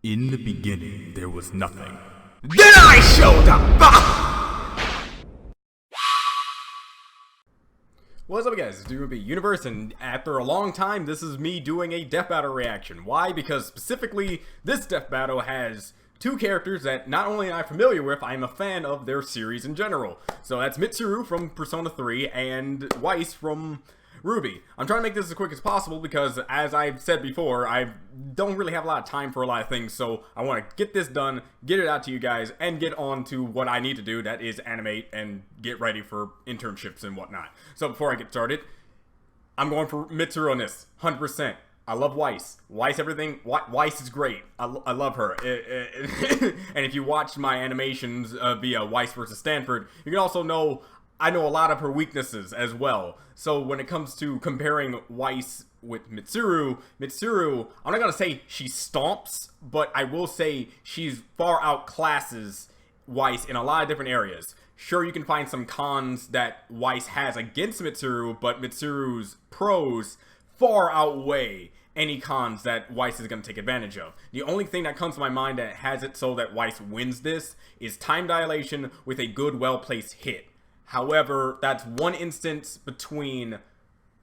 In the beginning, there was nothing. Then I showed up! What's up, guys? It's RWBY Universe, and after a long time, this is me doing a death battle reaction. Why? Because specifically, this death battle has two characters that not only am I familiar with, I'm a fan of their series in general. So that's Mitsuru from Persona 3 and Weiss from RWBY. I'm trying to make this as quick as possible because, as I've said before, I don't really have a lot of time for a lot of things, so I want to get this done, get it out to you guys, and get on to what I need to do, that is animate and get ready for internships and whatnot. So before I get started, I'm going for Mitsuru on this, 100%. I love Weiss. Weiss everything. Weiss is great. I love her. And if you watch my animations via Weiss versus Stanford, you can also know I know a lot of her weaknesses as well. So when it comes to comparing Weiss with Mitsuru, I'm not going to say she stomps, but I will say she's far outclasses Weiss in a lot of different areas. Sure, you can find some cons that Weiss has against Mitsuru, but Mitsuru's pros far outweigh any cons that Weiss is going to take advantage of. The only thing that comes to my mind that has it so that Weiss wins this is time dilation with a good, well-placed hit. However, that's one instance between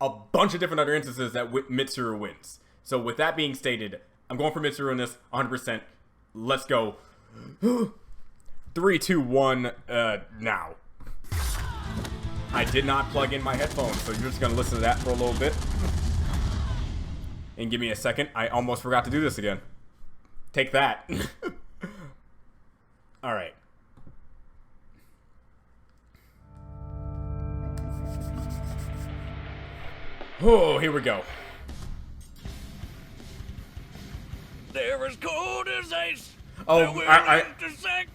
a bunch of different other instances that Mitsuru wins. So with that being stated, I'm going for Mitsuru in this 100%. Let's go. 3, 2, 1, now. I did not plug in my headphones, so you're just going to listen to that for a little bit. And give me a second. I almost forgot to do this again. Take that. Alright. Oh, here we go. They're as cold as ice. Oh,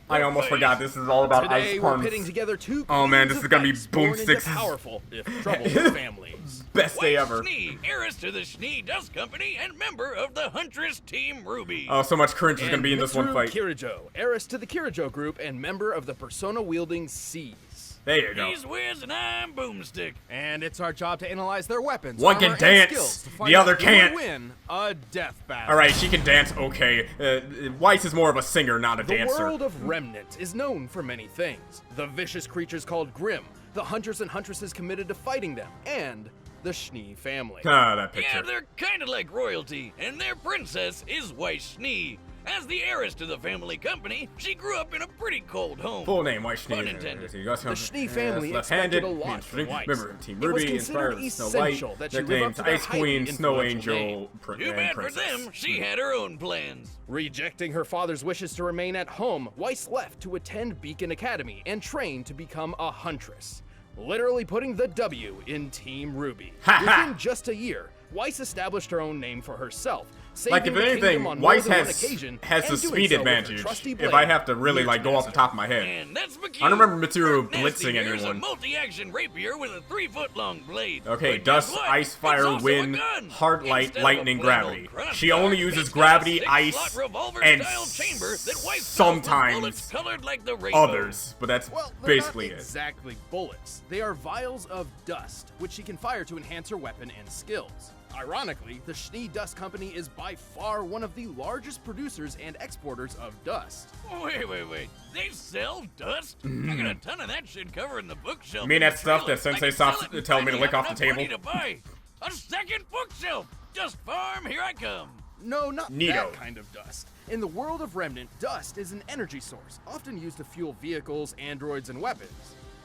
I almost forgot. This is all about Today ice puns. we're pitting together two oh man, this is gonna be Boomstick's powerful, if troubled families. Best day Weiss ever. Schnee, heiress to the Schnee Dust Company and member of the Huntress Team RWBY. Oh, so much cringe is gonna be in this one Mitsuru fight. Kirijo, heiress to the Kirijo group and member of the Persona-wielding C's. There you go. He's Wiz and I'm Boomstick. And it's our job to analyze their weapons. One can armor, and dance, skills to find the other out who can't. will win a death battle. Alright, she can dance, okay. Weiss is more of a singer, not a dancer. The world of Remnant is known for many things. The vicious creatures called Grimm, the hunters and huntresses committed to fighting them, and the Schnee family. Ah, that picture. Yeah, they're kind of like royalty, and their princess is Weiss Schnee. As the heiress to the family company, she grew up in a pretty cold home. Full name, Weiss Schnee. Pun intended. The Schnee family left-handed, expected a lot from Weiss. member of Team It was RWBY, considered inspired Snow White, essential that she live up nicknamed to their Ice Queen, highly Snow influential Angel, name. Too bad for them, she had her own plans. Rejecting her father's wishes to remain at home, Weiss left to attend Beacon Academy and train to become a huntress. Literally putting the W in Team RWBY. Within just a year, Weiss established her own name for herself, Like, if saving the anything, kingdom on more Weiss than one has occasion, the and doing speed so with her advantage, trusty if blade, I have to really, like, go off the top of my head. And that's McKee. I don't remember Mitsuru Nasty blitzing here's anyone. a multi-action rapier with a 3-foot-long blade. Okay, But guess dust, what? ice, It's fire, also a wind, gun. hard light, Instead of a lightning, plain gravity. old crossguard, She only uses it's got a gravity, 6-slot ice, revolver and style chamber that Weiss sometimes bullets colored like the rainbow. others, but that's Well, they're basically not it. exactly bullets. They are vials of dust, which she can fire to enhance her weapon and skills. Ironically, the Schnee Dust Company is by far one of the largest producers and exporters of dust. Wait. They sell dust? I got a ton of that shit covering the bookshelf. You mean in that the stuff trailer. that Sensei I can sell stopped it and telling me to finally lick off have the enough table? money to buy a second bookshelf. Just farm, here I come. No, not Neato. that kind of dust. In the world of Remnant, dust is an energy source, often used to fuel vehicles, androids, and weapons.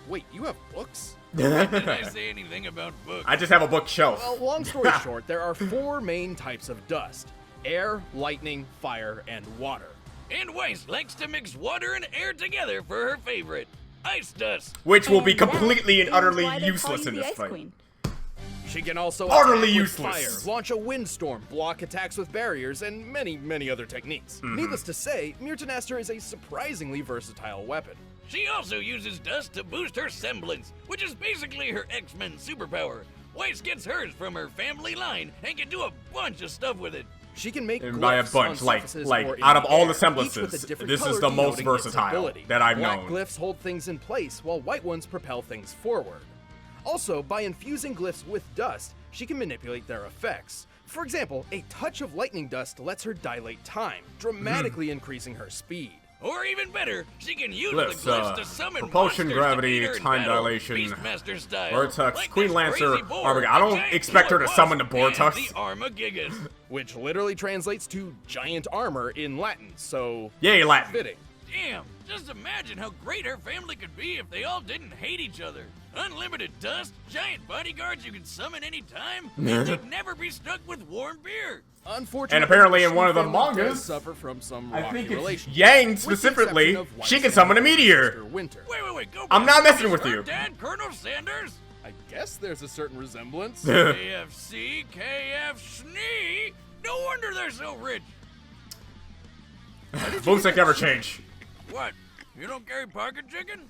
Wait, you have books? Did I say anything about books? I just have a bookshelf. Well, long story short, there are 4 main types of dust: air, lightning, fire, and water. And Weiss likes to mix water and air together for her favorite, ice dust. Which will be And that completely and is utterly why they call useless you in the this Ice fight. Queen. She can also Utterly attack with useless. fire, launch a windstorm, block attacks with barriers, and many other techniques. Needless to say, Myrtanaster is a surprisingly versatile weapon. She also uses dust to boost her semblance, which is basically her X-Men superpower. Weiss gets hers from her family line and can do a bunch of stuff with it. She can make And by a glyphs bunch, on like surfaces like or in out of the all air, the each semblances, with a different this is color the most denoting its versatile ability. that I've Black known. glyphs hold things in place, while white ones propel things forward. Also, by infusing glyphs with dust, she can manipulate their effects. For example, a touch of lightning dust lets her dilate time, dramatically increasing her speed. Or even better, she can use Let's, the glyphs to summon propulsion, monsters gravity, to beat her in time battle, dilation, Beastmaster style. Vortex, like Queen this Lancer, crazy boar, Armageddon. I don't giant expect her to killer summon the wasp, and Vortex. the Armagigas. Which literally translates to giant armor in Latin, so Yay, Latin. fitting. Damn, just imagine how great her family could be if they all didn't hate each other. Unlimited dust, giant bodyguards you could summon anytime, and they'd never be stuck with warm beer. Unfortunately, And apparently in she one of the family does mangas, suffer from some I rocky think it's relations. Yang With the specifically, exception of she Weiss can summon a and meteor. Mr. Winter. Wait, go I'm back. not messing Is with her you. Dad Colonel Sanders? I guess there's a certain resemblance. KFC, KF Schnee? No wonder they're so rich. Boomstick never change. What? You don't carry pocket chicken?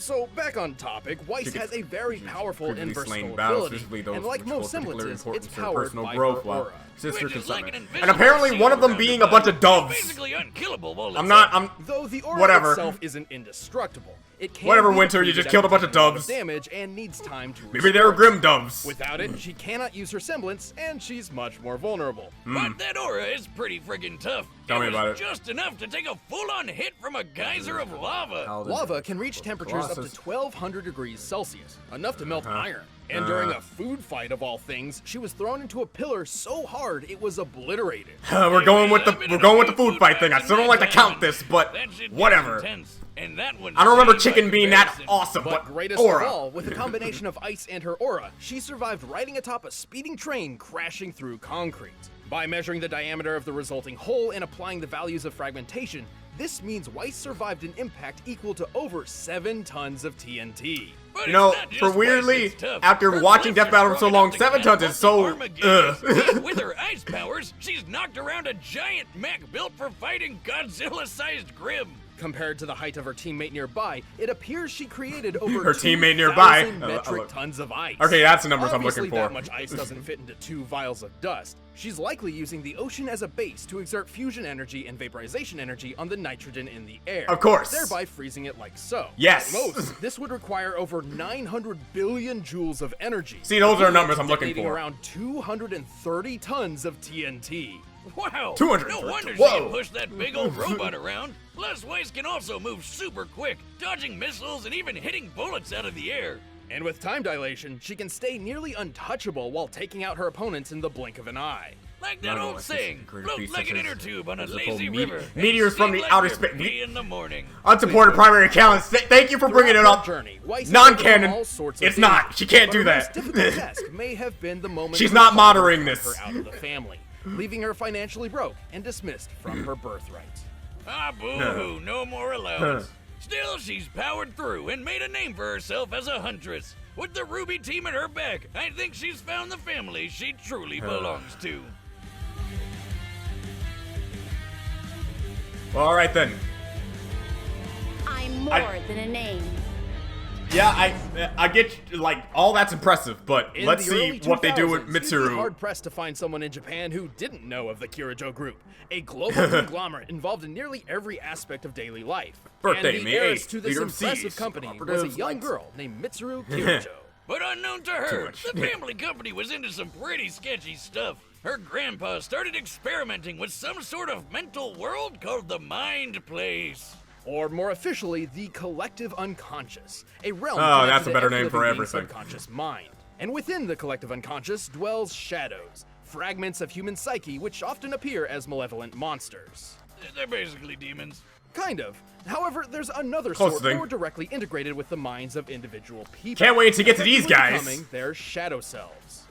So, back on topic, Weiss She has a very powerful previously and slain versatile battles, ability, specifically those and like which most hold particular semblances, importance it's to her powered personal by growth, her while aura. sister Which can is like summon. an And invisible apparently shield one of them around being her a bunch of body. doves. Basically unkillable while I'm it's not, up. I'm, Though the aura Whatever. itself isn't indestructible. It can Whatever, be Winter, you depleted just killed a bunch of after taking doves. damage and needs time to maybe they were restore. grim doves. Without it, she cannot use her semblance, and she's much more vulnerable. But that aura is pretty friggin' tough. Tell me was about it. just enough to take a full-on hit from a geyser of lava. Lava can reach temperatures up to Colossus. 1200 degrees Celsius, enough to melt iron. And during a food fight of all things, she was thrown into a pillar so hard it was obliterated. We're going with the food fight thing. I still don't like to count this, but That shit was whatever. intense, and that one I don't remember seemed chicken like being that comparison. awesome, But but greatest aura. of all, with a combination of ice and her aura, she survived riding atop a speeding train crashing through concrete. By measuring the diameter of the resulting hole and applying the values of fragmentation, this means Weiss survived an impact equal to over 7 tons of TNT. But You know, it's not just for weirdly, Weiss that's tough. after Her watching glyphs Death are Battle for so strong long, enough to 7 tons is so, Armageddons. And with her ice powers, she's knocked around a giant mech built for fighting Godzilla-sized Grim. Compared to the height of her teammate nearby, it appears she created over Her teammate nearby. 2,000 metric tons of ice. Okay, that's the numbers I'm Obviously, looking for. that much ice doesn't fit into 2 vials of dust. She's likely using the ocean as a base to exert fusion energy and vaporization energy on the nitrogen in the air. Of course. Thereby freezing it like so. Yes. At most, this would require over 900 billion joules of energy. See, those are equivalent numbers to I'm looking detonating for. around 230 tons of TNT. Wow! 200. No wonder she Whoa. can push that big old robot around. Plus, Weiss can also move super quick, dodging missiles and even hitting bullets out of the air. And with time dilation, she can stay nearly untouchable while taking out her opponents in the blink of an eye. Like that No, old it's saying, just great float beast like an such inner as- tube on a what's it lazy called? river. and Meteors from sleep the like outer your space. pee in the morning. Unsupported primary accounts. Thank you for bringing it Throughout up. her journey, Weiss has overcome Non-canon. all sorts of It's not. She can't dangers, do but her most that. difficult task may have been the moment She's her not father monitoring cut this. her out of the family, leaving her financially broke and dismissed from her birthright. Ah, boo-hoo, no more allowance. Still, she's powered through and made a name for herself as a huntress. With the RWBY team at her back, I think she's found the family she truly belongs to. Well, all right then. I'm more than a name. Yeah, I get like all that's impressive, but In let's the see early what they do with 2000s, you'd be Mitsuru. hard-pressed to find someone in Japan who didn't know of the Kirijo Group, a global conglomerate involved in nearly every aspect of daily life. Birthday, and the May heiress 8th, to this leader of impressive Seas, company was a operatives, young lights. girl named Mitsuru Kirijo. But unknown to her, much. the family company was into some pretty sketchy stuff. Her grandpa started experimenting with some sort of mental world called the Mind Place. Or more officially, the collective unconscious, a realm Oh, connected that's a to better every name for living being's everything. subconscious mind. And within the collective unconscious dwells shadows, fragments of human psyche which often appear as malevolent monsters. They're basically demons. Kind of. However, there's another Close sort thing. more directly integrated with the minds of individual people. Can't wait to get to these effectively guys. becoming their shadow selves.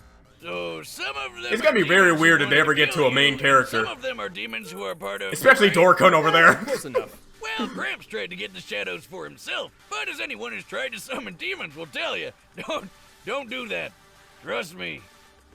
So some of them It's gonna are be very demons who weird if wanna they ever get kill to a main you, character. and some of them are demons who are part of Especially Dorkun over there. Close enough. Well, Gramps tried to get the shadows for himself, but as anyone who's tried to summon demons will tell you, don't do that. Trust me,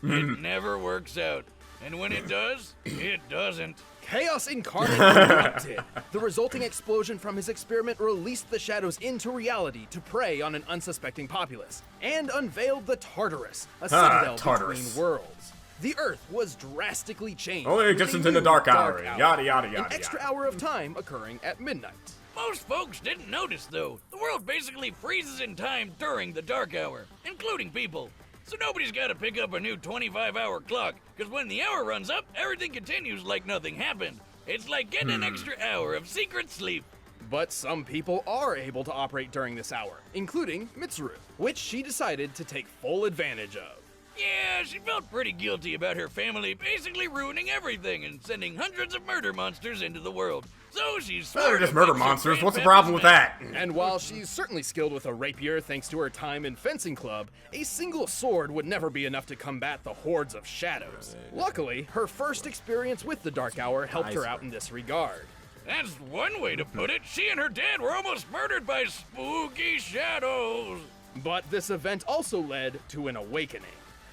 it never works out. And when it does, it doesn't. Chaos incarnate erupted. The resulting explosion from his experiment released the shadows into reality to prey on an unsuspecting populace, and unveiled the Tartarus, a citadel Tartarus. between worlds. The Earth was drastically changed. Only with existence a in the new dark hour. Yada, yada, An yada, extra yada. hour of time occurring at midnight. Most folks didn't notice, though. The world basically freezes in time during the dark hour, including people. so nobody's got to pick up a new 25-hour clock, because when the hour runs up, everything continues like nothing happened. It's like getting an extra hour of secret sleep. But some people are able to operate during this hour, including Mitsuru, which she decided to take full advantage of. Yeah, she felt pretty guilty about her family basically ruining everything and sending hundreds of murder monsters into the world. So she's They're just murder monsters. What's the problem with that? And while she's certainly skilled with a rapier thanks to her time in fencing club, a single sword would never be enough to combat the hordes of shadows. Luckily, her first experience with the Dark Hour helped her out in this regard. That's one way to put it. She and her dad were almost murdered by spooky shadows. But this event also led to an awakening.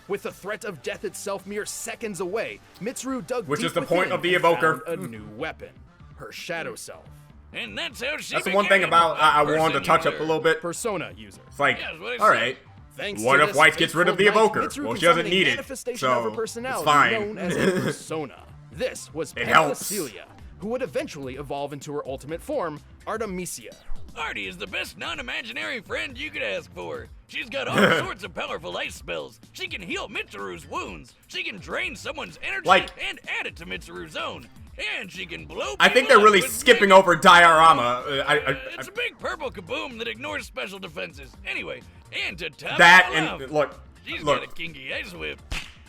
With the threat of death itself mere seconds away, Mitsuru dug Which deep is the point within of the and evoker. found a new weapon, her shadow self. And that's how she That's the one thing became about a I wanted to person touch up user. a little bit. Persona user. It's like, Yeah, that's what I all said. right. Thanks What to if this Weiss gets rid of the fateful night, evoker? Mitsuru Well, can she doesn't summon a need it, manifestation of her so personality it's fine. known as a persona. This was It helps. Celia, who would eventually evolve into her ultimate form, Artemisia. Artie is the best non-imaginary friend you could ask for. She's got all sorts of powerful ice spells. She can heal Mitsuru's wounds. She can drain someone's energy and add it to Mitsuru's own. And she can blow I think people they're really up with skipping big- over diorama. It's a big purple kaboom that ignores special defenses. Anyway, and to top That it all and off, look, she's got a look. kinky ice whip.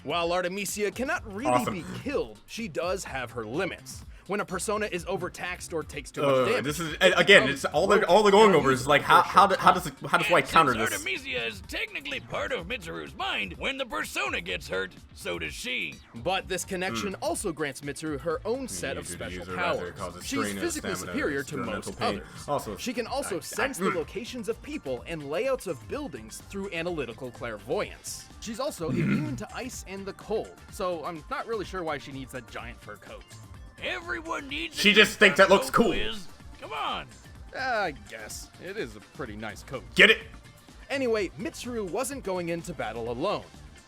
While Artemisia cannot really Awesome. be killed, she does have her limits. When a persona is overtaxed or takes too much damage, This is again. It's all the going over is like how does White counter Since this? Artemisia is technically part of Mitsuru's mind, when the persona gets hurt, so does she. But this connection also grants Mitsuru her own set of User to special user, rather powers. causes She's strain of physically stamina, superior to experimental most pain. others. Also, she can also sense the locations of people and layouts of buildings through analytical clairvoyance. She's also immune to ice and the cold, so I'm not really sure why she needs that giant fur coat. Everyone needs. She a just thinks that looks cool. quiz. Come on. I guess. It is a pretty nice coat. Get it? Anyway, Mitsuru wasn't going into battle alone.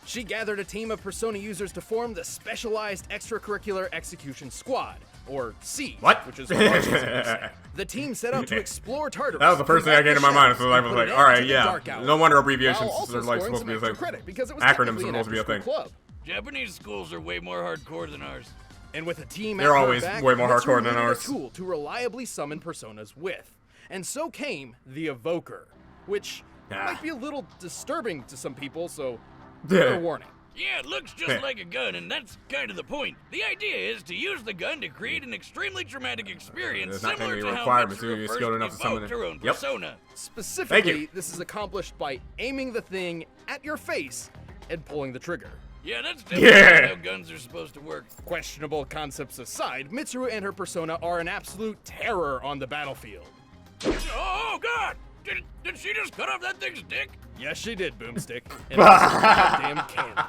She gathered a team of Persona users to form the Specialized Extracurricular Execution Squad, or SEED, What? which is what Marshall's gonna say. The team set out to explore Tartarus. That was the first thing I came to my mind, so I was like, all right, yeah. No wonder while abbreviations also are like scoring supposed to some be a extra thing. credit because it was Acronyms are technically an supposed to be a after-school thing. club. Japanese schools are way more hardcore than ours. And with a team They're at her always back, way more Mitsuru hardcore than needed ours. a tool to reliably summon personas with. And so came the Evoker, which might be a little disturbing to some people, so fair warning. Yeah, it looks just like a gun, and that's kind of the point. The idea is to use the gun to create an extremely traumatic experience, There's not similar many to how requirements. Mitsuru You're first skilled enough to summon evoked it. her own Yep. persona. Specifically, this is accomplished by aiming the thing at your face and pulling the trigger. Yeah, that's definitely how guns are supposed to work. Questionable concepts aside, Mitsuru and her persona are an absolute terror on the battlefield. Oh, God! Did she just cut off that thing's dick? Yes, she did, Boomstick. And that's a goddamn cannon.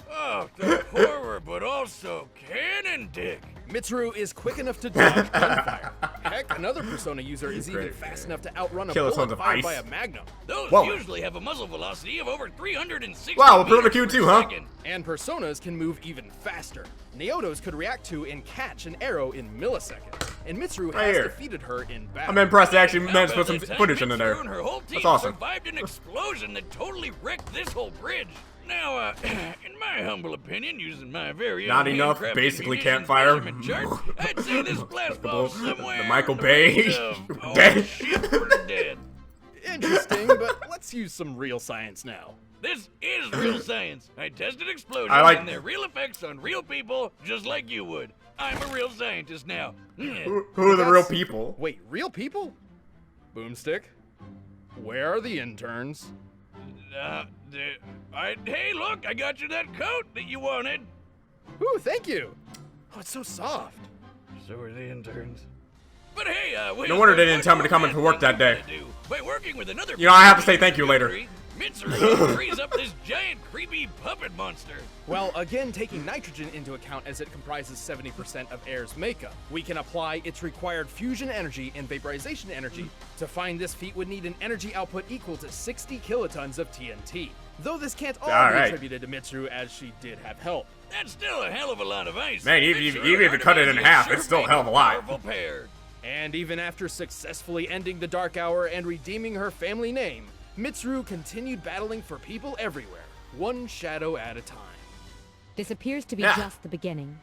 Oh, the horror, but also cannon dick. Mitsuru is quick enough to dodge gunfire. Heck, another Persona user is even Great. fast enough to outrun a Kilotons bullet of fired ice. by a Magnum. Those Whoa. usually have a muzzle velocity of over 360 Wow, we'll put on the meters Q2, per huh? second. And Personas can move even faster. Neotos could react to and catch an arrow in milliseconds. And Mitsuru Right has here. defeated her in battle. I'm impressed they actually How managed to about put the some time footage into there. Mitsuru and her whole team That's awesome. survived an explosion that totally wrecked this whole bridge. Now, in my humble opinion, using my very Not own enough, handcrafted basically munitions campfire. measurement chart, I'd say this blast falls somewhere The Michael in Bay. range of, oh, Dead. shit, we're dead. Interesting, but let's use some real science now. This is real science. I tested explosions I like- and their real effects on real people, just like you would. I'm a real scientist now. Who are the real people? Wait, real people? Boomstick? Where are the interns? Hey, look, I got you that coat that you wanted. Ooh, thank you. Oh, it's so soft. So are the interns. But hey, wait. No wonder they didn't tell me to come into work that day. By working with another, You know, I have to say thank you later. Mitsuru frees up this giant, creepy puppet monster. Well, again, taking nitrogen into account as it comprises 70% of air's makeup, we can apply its required fusion energy and vaporization energy. To find this feat would need an energy output equal to 60 kilotons of TNT. Though this can't all be Alright. attributed to Mitsuru, as she did have help. That's still a hell of a lot of ice. Man, even Mitsuru if you cut it in and half, Artemisia it's still a sure hell of a make lot. powerful pair. And even after successfully ending the Dark Hour and redeeming her family name, Mitsuru continued battling for people everywhere, one shadow at a time. This appears to be Yeah. just the beginning.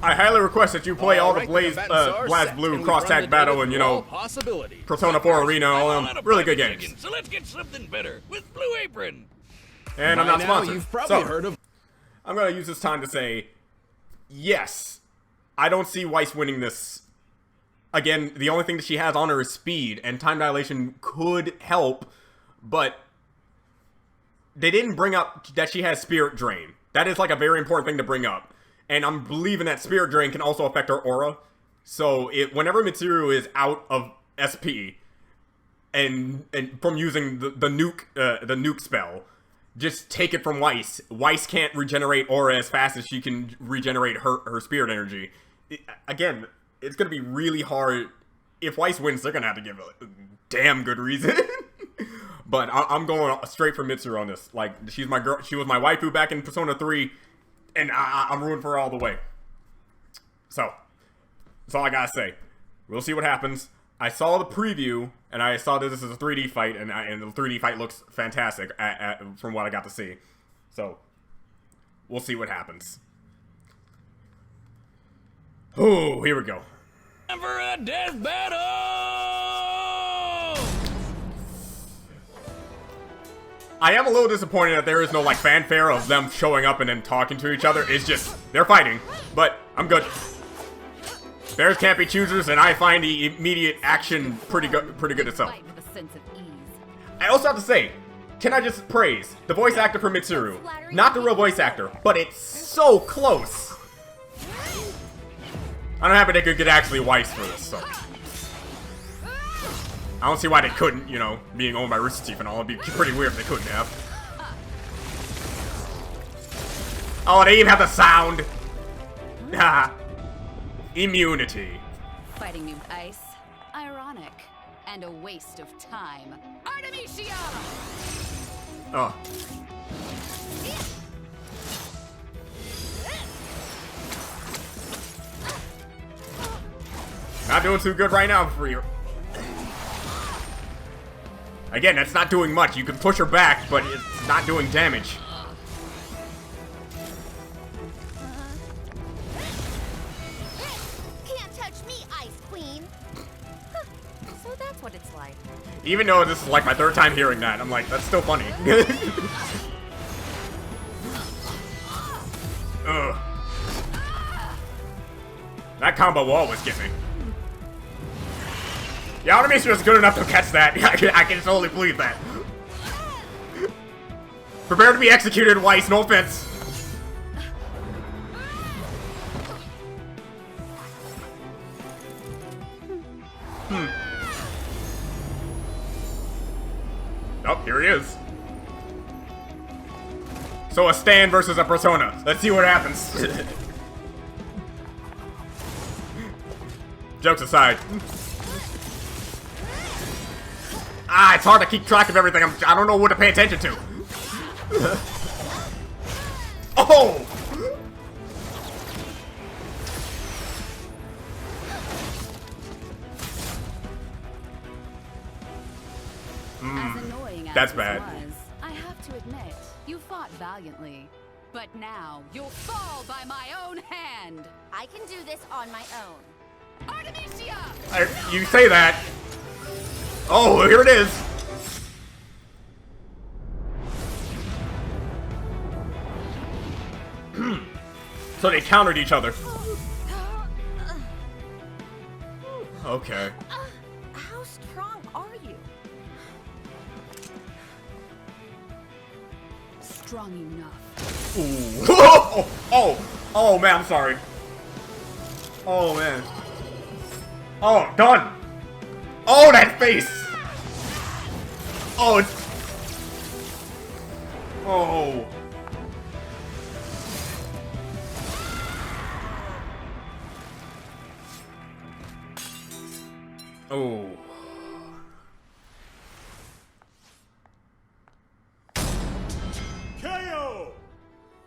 I highly request that you play all the Alright, Blaze, combatants are Blast set, Blue and we cross run the tag battle, data and through all possibilities. Persona 4 Arena, all I'm them out of really good pocket games. chicken, so let's get something better with Blue Apron. And I'm By not now, sponsored. you've probably So, heard of. I'm gonna use this time to say, yes, I don't see Weiss winning this. Again, the only thing that she has on her is speed, and time dilation could help, but they didn't bring up that she has Spirit Drain. That is like a very important thing to bring up. And I'm believing that Spirit Drain can also affect her aura. So whenever Mitsuru is out of SP and from using the nuke spell, just take it from Weiss. Weiss can't regenerate aura as fast as she can regenerate her spirit energy. Again, it's gonna be really hard. If Weiss wins, they're gonna have to give a damn good reason. But I'm going straight for Mitsuru on this. Like, she's my girl. She was my waifu back in Persona 3, and I'm rooting for her all the way. So, that's all I gotta say. We'll see what happens. I saw the preview, and I saw that this is a 3D fight, and the 3D fight looks fantastic from what I got to see. So, we'll see what happens. Oh, here we go. Time for a death battle! I am a little disappointed that there is no, like, fanfare of them showing up and then talking to each other. It's just, they're fighting, but I'm good. Bears can't be choosers, and I find the immediate action pretty good itself. Fight with a sense of ease. I also have to say, can I just praise the voice actor for Mitsuru? Not the real voice actor, but it's so close. I'm happy they could get actually Weiss for this, so. I don't see why they couldn't, you know, being owned by Rooster Teeth and all. It'd be pretty weird if they couldn't have. Oh, they even have the sound. Haha. Immunity. Fighting me with ice. Ironic. And a waste of time. Artemisia! Oh. Not doing too good right now for you. Again, that's not doing much. You can push her back, but it's not doing damage. Can't touch me, Ice Queen! So that's what it's like. Even though this is like my third time hearing that, I'm like, that's still funny. Ugh. That combo will always get me. Yeah, Artemisia was good enough to catch that. I can totally believe that. Prepare to be executed, Weiss. No offense. Oh, here he is. So a stand versus a persona. Let's see what happens. Jokes aside. Ah, it's hard to keep track of everything. I don't know what to pay attention to. Oh! As annoying as that's this bad. was, I have to admit, you fought valiantly. But now, you'll fall by my own hand! I can do this on my own. Artemisia! You say that. Oh, here it is. So they countered each other. Okay. How strong are you? Strong enough. Ooh. Oh, man, I'm sorry. Oh, man. Oh, done. Oh, that face. Oh, it's... Oh. Oh. KO!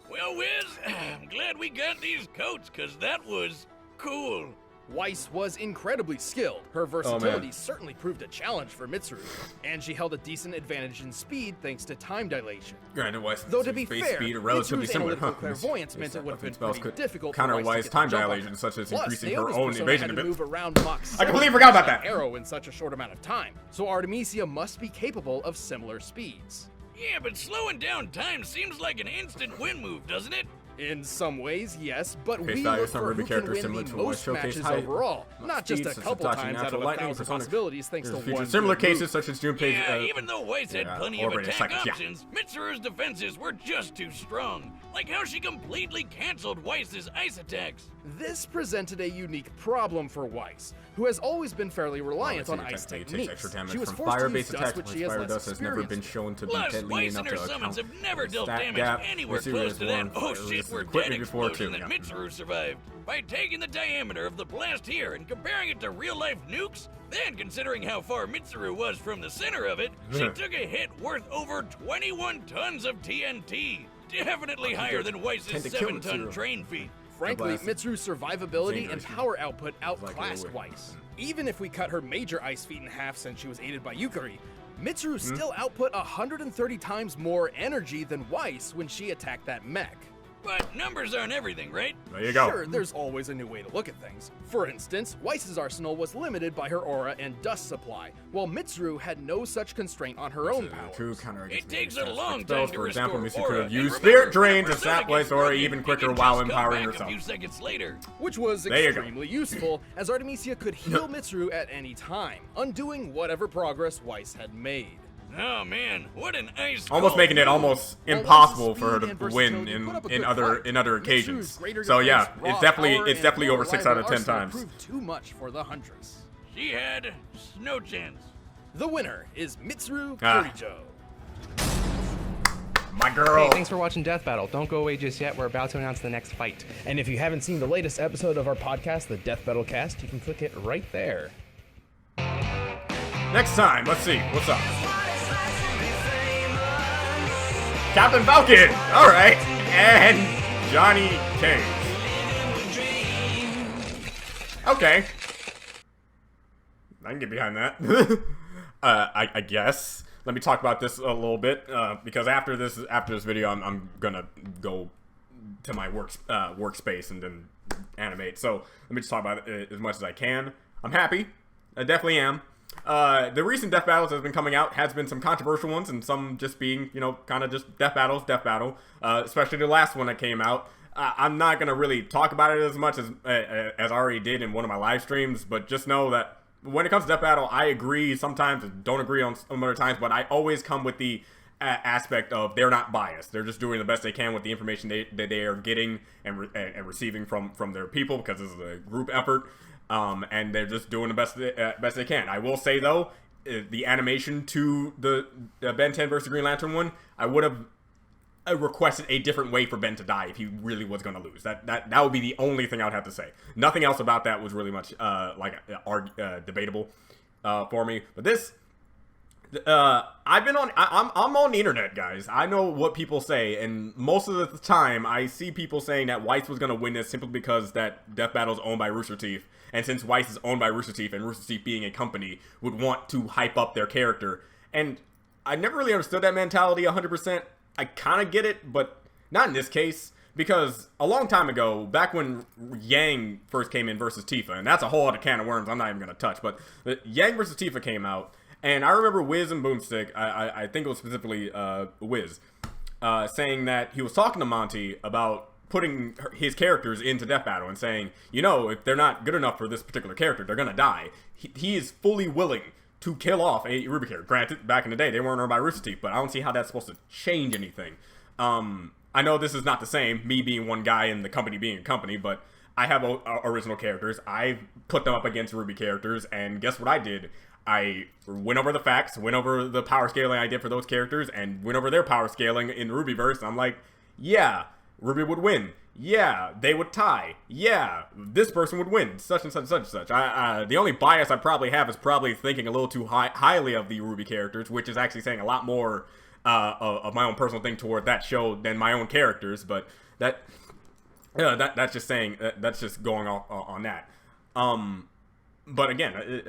Well, Wiz, I'm glad we got these coats, 'cause that was cool. Weiss was incredibly skilled. Her versatility certainly proved a challenge for Mitsuru, and she held a decent advantage in speed thanks to time dilation. Granted, Weiss' Though to be base fair, speed are relatively Mitsuru's similar. analytical clairvoyance meant it would have been pretty difficult for counter Weiss to Weiss' get time the jump on dilation, her. such as Plus, increasing her Naomi's own persona evasion had a to bit. move around Mach 7 I completely forgot about that. Arrow in such a short amount of time, so Artemisia must be capable of similar speeds. Yeah, but slowing down time seems like an instant win move, doesn't it? In some ways, yes, but Face we value look of some for RWBY who can characters win similar the to Weiss most showcase matches height, overall, not just speed, a such as couple Itachi, times out natural of lightning, 1,000 personic- possibilities thanks to Features one similar good move. cases such as Junpei's. Yeah, even though Weiss had plenty of Orbit attack seconds, yeah. options, Mitsuru's defenses were just too strong. Like how she completely canceled Weiss's ice attacks. This presented a unique problem for Weiss, who has always been fairly reliant on ice Takes techniques. extra damage She was from forced to use fire-based dust, attacks, which which she has fire less dust has never been experience shown to be Plus, deadly Weiss enough and her to summons account. have never dealt Stat damage gap, anywhere Mitsuru close has to that won oh for shit, we're equipment dead before, explosion too, that yeah. Mitsuru survived. By taking the diameter of the blast here and comparing it to real-life nukes, then considering how far Mitsuru was from the center of it, she took a hit worth over 21 tons of TNT. Definitely higher than Weiss's tend to kill 7-ton Mitsuru. train feat. Frankly, blast. Mitsuru's survivability and Dangerous. power output Like outclassed it would. Weiss. Even if we cut her major ice feat in half since she was aided by Yukari, Mitsuru Hmm? still output 130 times more energy than Weiss when she attacked that mech. But numbers aren't everything, right? There you go. Sure, there's always a new way to look at things. For instance, Weiss's arsenal was limited by her aura and dust supply, while Mitsuru had no such constraint on her own powers. True counter It against takes negative a long spells. time to For example, restore Mitsuru could aura, have used and Spirit remember, Drain to when sap persona Weiss gets aura broken, even it quicker can while just come empowering back herself. A few seconds later. Which was There you go. extremely useful, as Artemisia could heal Mitsuru at any time, undoing whatever progress Weiss had made. Oh man, what an ice! Almost cold making it move. almost While impossible Weiss's for her speed to and win versatility put up a in good other fight, in other Mitsuru's occasions. greater So yeah, defense, raw it's power, definitely and over 6 out of 10 arsenal times. proved too much for the Huntress. She had no chance. The winner is Mitsuru Ah. Kurijo. My girl. Hey, thanks for watching Death Battle. Don't go away just yet. We're about to announce the next fight. And if you haven't seen the latest episode of our podcast, the Death Battle Cast, you can click it right there. Next time, let's see what's up. Captain Falcon. All right, and Johnny Cage. Okay, I can get behind that. I guess. Let me talk about this a little bit because after this video, I'm gonna go to my workspace and then animate. So let me just talk about it as much as I can. I'm happy. I definitely am. The recent death battles that have been coming out has been some controversial ones and some just being, you know, kind of just death battle. Especially the last one that came out. I'm not gonna really talk about it as much as I already did in one of my live streams, but just know that when it comes to death battle, I agree sometimes, don't agree on some other times, but I always come with the aspect of they're not biased. They're just doing the best they can with the information that they are getting and receiving from their people, because this is a group effort. And they're just doing the best they can. I will say though, the animation to the Ben 10 versus Green Lantern one, I would have requested a different way for Ben to die if he really was going to lose. That would be the only thing I would have to say. Nothing else about that was really much debatable for me. But this, I'm on the internet, guys. I know what people say, and most of the time I see people saying that Weiss was going to win this simply because that Death Battle is owned by Rooster Teeth, and since Weiss is owned by Rooster Teeth, and Rooster Teeth being a company would want to hype up their character, and I never really understood that mentality 100%. I kind of get it, but not in this case, because a long time ago, back when Yang first came in versus Tifa, and that's a whole other can of worms I'm not even going to touch, but Yang versus Tifa came out, and I remember Wiz and Boomstick, I think it was specifically Wiz, saying that he was talking to Monty about putting his characters into Death Battle and saying, you know, if they're not good enough for this particular character, they're going to die. He is fully willing to kill off a RWBY character. Granted, back in the day, they weren't earned by Rooster Teeth, but I don't see how that's supposed to change anything. I know this is not the same, me being one guy and the company being a company, but I have original characters. I put them up against RWBY characters, and guess what I did? I went over the facts, went over the power scaling I did for those characters, and went over their power scaling in the RWBYverse. I'm like, yeah, RWBY would win. Yeah, they would tie. Yeah, this person would win. Such and such and such and such. The only bias I probably have is probably thinking a little too highly of the RWBY characters, which is actually saying a lot more of my own personal thing toward that show than my own characters. But that's just saying that's just going off on that. But again,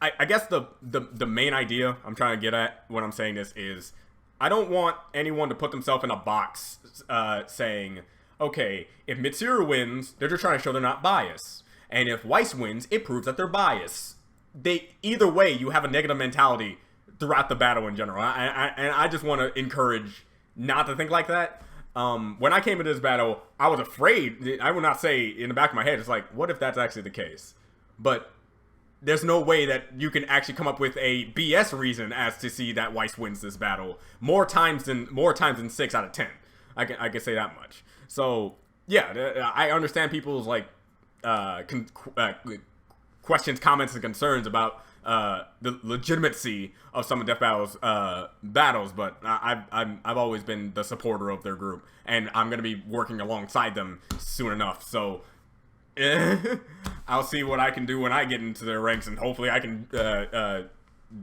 I guess the main idea I'm trying to get at when I'm saying this is I don't want anyone to put themselves in a box saying, okay, if Mitsuru wins, they're just trying to show they're not biased. And if Weiss wins, it proves that they're biased. Either way, you have a negative mentality throughout the battle in general. And I just want to encourage not to think like that. When I came into this battle, I was afraid. I will not say in the back of my head, it's like, what if that's actually the case? But there's no way that you can actually come up with a BS reason as to see that Weiss wins this battle more times than 6 out of 10. I can say that much. So yeah, I understand people's like questions, comments, and concerns about the legitimacy of some of Death Battle's battles, but I've always been the supporter of their group, and I'm gonna be working alongside them soon enough. So I'll see what I can do when I get into their ranks, and hopefully I can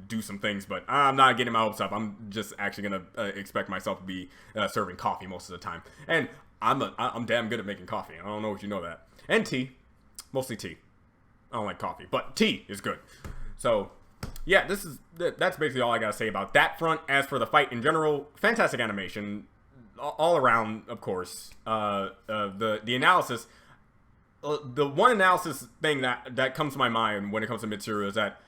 do some things. But I'm not getting my hopes up. I'm just actually gonna expect myself to be serving coffee most of the time, and I'm damn good at making coffee. I don't know if you know that, and tea, mostly tea. I don't like coffee, but tea is good. So, yeah, that's basically all I gotta say about that front. As for the fight in general, fantastic animation, all around, of course. The analysis, the one analysis thing that comes to my mind when it comes to Mitsuru is that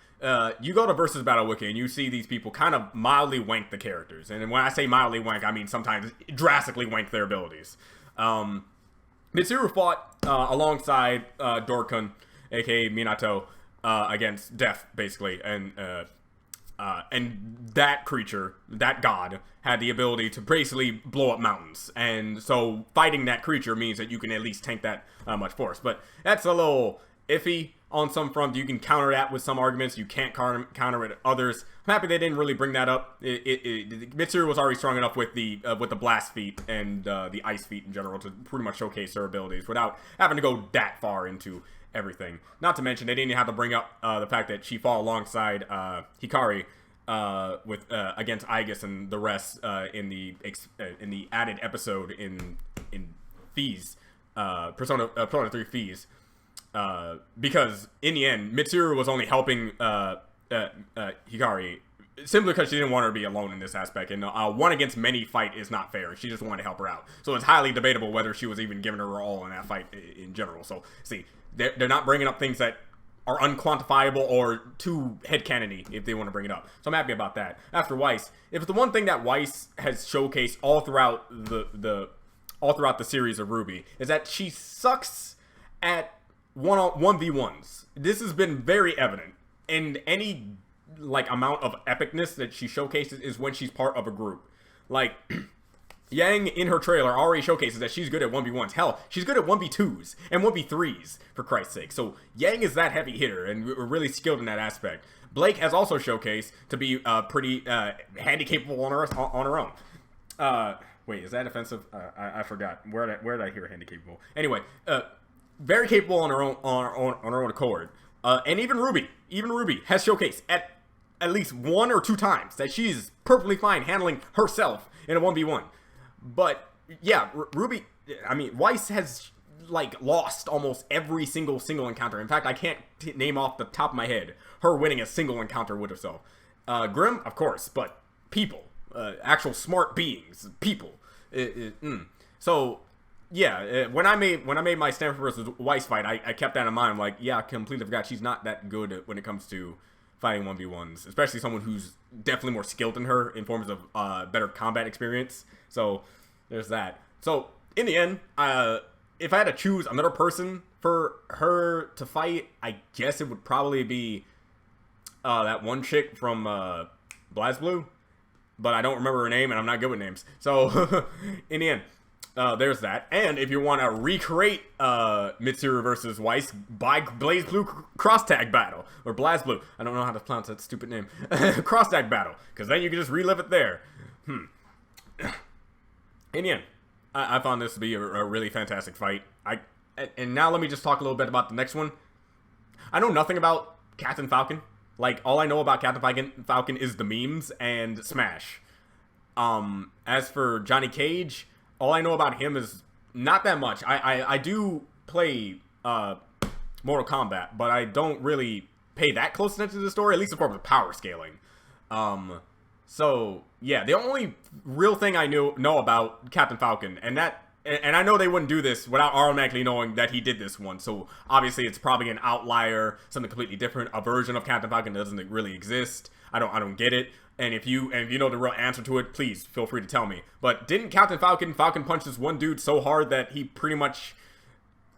you go to Versus Battle Wiki and you see these people kind of mildly wank the characters, and when I say mildly wank, I mean sometimes drastically wank their abilities. Mitsuru fought alongside Dorkun, aka Minato, against Death, basically, and that creature, that god, had the ability to basically blow up mountains, and so fighting that creature means that you can at least tank that much force, but that's a little iffy on some front. You can counter that with some arguments, you can't counter it others. I'm happy they didn't really bring that up. Mitsuru was already strong enough with the blast feat and the ice feat in general to pretty much showcase her abilities without having to go that far into everything. Not to mention they didn't have to bring up the fact that she fought alongside Hikari with against Aegis and the rest in the added episode in Fees, Persona 3 Fees, because in the end Mitsuru was only helping Hikari simply because she didn't want her to be alone in this aspect, and one against many fight is not fair. She just wanted to help her out, so it's highly debatable whether she was even giving her all in that fight in general. So see, they're not bringing up things that are unquantifiable or too headcanony if they want to bring it up. So I'm happy about that. After Weiss, if it's the one thing that Weiss has showcased all throughout the series of RWBY is that she sucks at 1v1s. This has been very evident, and any like amount of epicness that she showcases is when she's part of a group. Like Yang in her trailer already showcases that she's good at 1v1s. Hell, she's good at 1v2s and 1v3s, for Christ's sake. So Yang is that heavy hitter and really skilled in that aspect. Blake has also showcased to be pretty handy capable on her own. Wait, is that offensive? I forgot. Where did I hear handy capable? Anyway, very capable on her own accord. And even RWBY has showcased at least 1 or 2 times that she's perfectly fine handling herself in a 1v1. But yeah, RWBY, I mean, Weiss has like lost almost every single encounter. In fact, I can't name off the top of my head her winning a single encounter with herself. Grim, of course, but people, actual smart beings, people. So yeah, when I made my Stanford versus Weiss fight, I kept that in mind. I'm like, yeah, I completely forgot she's not that good when it comes to fighting 1v1s, especially someone who's definitely more skilled than her in forms of better combat experience. So there's that. So in the end, if I had to choose another person for her to fight, I guess it would probably be that one chick from BlazBlue, but I don't remember her name, and I'm not good with names. So in the end, there's that. And if you want to recreate Mitsuru versus Weiss, buy BlazBlue cross tag battle, or BlazBlue. I don't know how to pronounce that stupid name. Cross tag battle, because then you can just relive it there. In the end, I found this to be a really fantastic fight. And now let me just talk a little bit about the next one. I know nothing about Captain Falcon. Like, all I know about Captain Falcon is the memes and Smash. As for Johnny Cage, all I know about him is not that much. I do play Mortal Kombat, but I don't really pay that close attention to the story, at least as far as power scaling. So yeah, the only real thing I know about Captain Falcon, and I know they wouldn't do this without automatically knowing that he did this one. So obviously it's probably an outlier, something completely different, a version of Captain Falcon that doesn't really exist. I don't get it. And if you know the real answer to it, please feel free to tell me. But didn't Captain Falcon punch this one dude so hard that he pretty much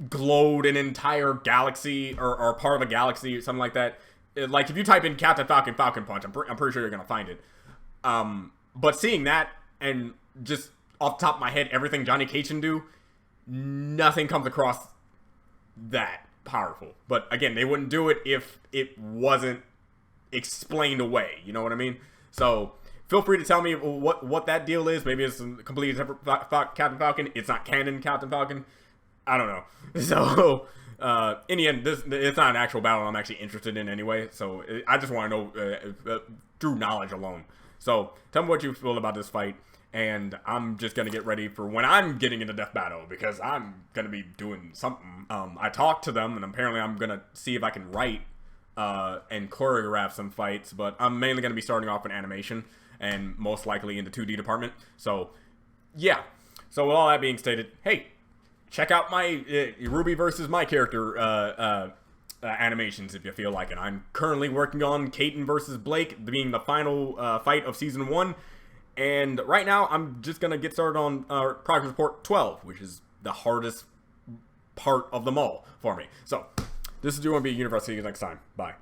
glowed an entire galaxy or part of a galaxy or something like that? Like if you type in Captain Falcon punch, I'm pretty sure you're gonna find it. But seeing that and just off the top of my head, everything Johnny Cage can do, nothing comes across that powerful. But again, they wouldn't do it if it wasn't explained away. You know what I mean? So feel free to tell me what that deal is. Maybe it's a completely separate Captain Falcon. It's not canon Captain Falcon. I don't know. So in the end, it's not an actual battle I'm actually interested in anyway. So I just want to know through knowledge alone. So tell me what you feel about this fight. And I'm just going to get ready for when I'm getting into death battle, because I'm going to be doing something. I talked to them, and apparently I'm going to see if I can write and choreograph some fights. But I'm mainly going to be starting off in animation and most likely in the 2D department. So, yeah. So with all that being stated, hey, check out my RWBY versus my character animations if you feel like it. I'm currently working on Kaiten versus Blake, being the final fight of Season 1. And right now, I'm just going to get started on Progress Report 12, which is the hardest part of them all for me. So, this is JOULES Universe. See you next time. Bye.